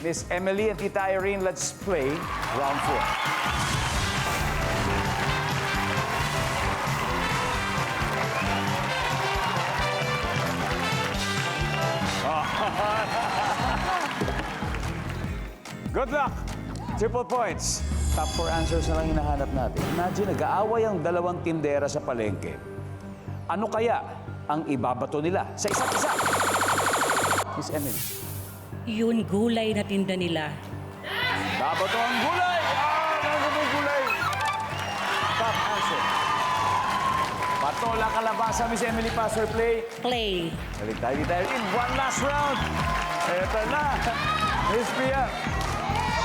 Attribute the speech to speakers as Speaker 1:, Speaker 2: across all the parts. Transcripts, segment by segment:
Speaker 1: Miss Emily and Tita Irene, let's play round 4. Good luck! Triple points. Top 4 answers na lang hinahanap natin. Imagine, nag-aaway ang dalawang tindera sa palengke. Ano kaya ang ibabato nila sa isa't isa? Miss Emily.
Speaker 2: Yun gulay na tinda nila.
Speaker 1: Babato ang gulay! Babato ang gulay! Top answer. Patola kalabasa, Miss Emily, pass or play?
Speaker 2: Play.
Speaker 1: Balik tayo in one last round. Eto na. Miss Pia.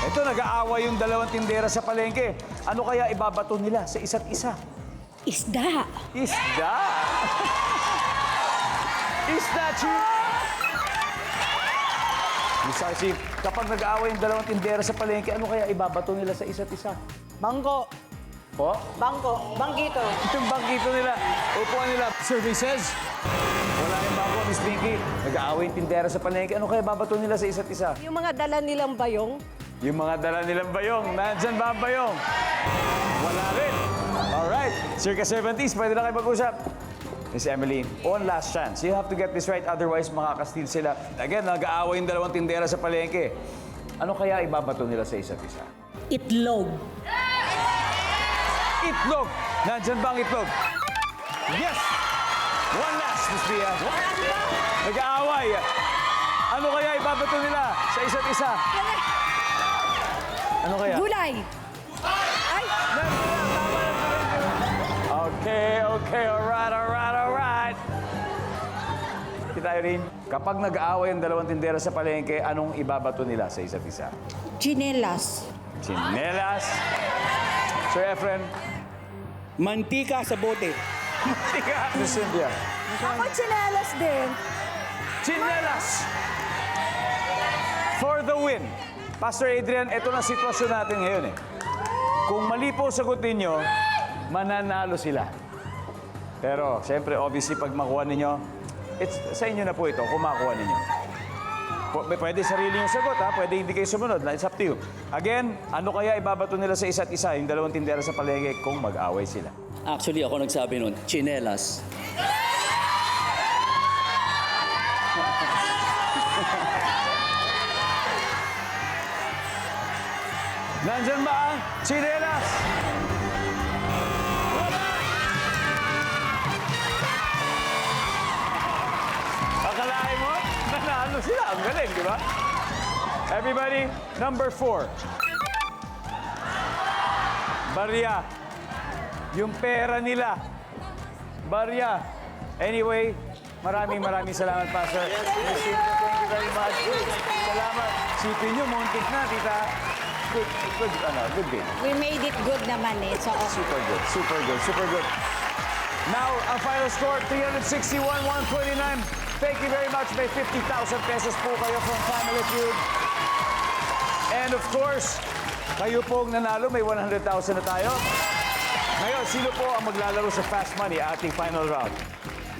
Speaker 1: Ito, nag-aaway yung dalawang tindera sa palengke. Ano kaya ibabato nila sa isa't isa?
Speaker 2: Isda.
Speaker 1: Isda! Isda, Chief! Miss Archie, kapag nag-aaway yung dalawang tindera sa palengke, ano kaya ibabato nila sa isa't isa?
Speaker 3: Bangko.
Speaker 1: Po?
Speaker 3: Bangko. Bangkito.
Speaker 1: Itong bangkito nila, upuan nila, services. Wala yung bangko, Miss Pinky. Nag-aaway yung tindera sa palengke, ano kaya babato nila sa isa't isa?
Speaker 3: Yung mga dala nilang bayong.
Speaker 1: Yung mga dala nilang bayong, nandyan ba ang bayong? Wala rin. Alright, circa 70s, pwede na kayo mag-usap. Miss Emily, one last chance. You have to get this right, otherwise makakastil sila. Again, nag-aaway yung dalawang tindera sa palengke. Ano kaya ibabato nila sa isa't isa?
Speaker 2: Itlog.
Speaker 1: Itlog! Nandyan ba ang itlog? Yes! One last, Miss Pia. Nag-aaway. Ano kaya ibabato nila sa isa't isa? Ano kaya?
Speaker 3: Gulay. Ay!
Speaker 1: Okay, alright. Kita Irene, kapag nag-aaway ang dalawang tindera sa palengke, anong ibabato nila sa isa't isa?
Speaker 3: Chinelas.
Speaker 1: Chinelas. Sir Efren.
Speaker 4: Mantika sa bote.
Speaker 1: Tika. Miss Cynthia.
Speaker 3: Ako chinelas din.
Speaker 1: Chinelas. For the win. Pastor Adrian, ito na sitwasyon natin ngayon eh. Kung mali po sagot ninyo, mananalo sila. Pero, siyempre, obviously, pag makuha ninyo, sa inyo na po ito, kung makuha ninyo. Pwede sarili yung sagot, ha? Pwede hindi kayo sumunod. It's up to you. Again, ano kaya ibabato nila sa isa't isa, yung dalawang tindera sa palengke, kung mag-away sila?
Speaker 4: Actually, ako nagsabi nun, chinelas.
Speaker 1: Nandyan ba ang chinelas? Wala! Akalain mo, nanalo sila. Ang galing, di ba? Everybody, number 4. Barya. Yung pera nila. Barya. Anyway, maraming salamat, Pastor. Thank you very much. Salamat. Sipin nyo, muntik na, tita. Good game.
Speaker 3: We made it good naman eh. So,
Speaker 1: Super good. Now, ang final score, 361-129. Thank you very much. May 50,000 pesos po kayo from Family Feud. And of course, kayo pong nanalo, may 100,000 na tayo. Ngayon, sino po ang maglalaro sa Fast Money, ating final round?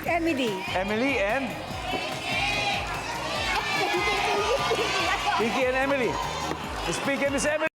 Speaker 3: Emily.
Speaker 1: Emily and? Pinky and Emily. Miss Pinky and Miss Emily.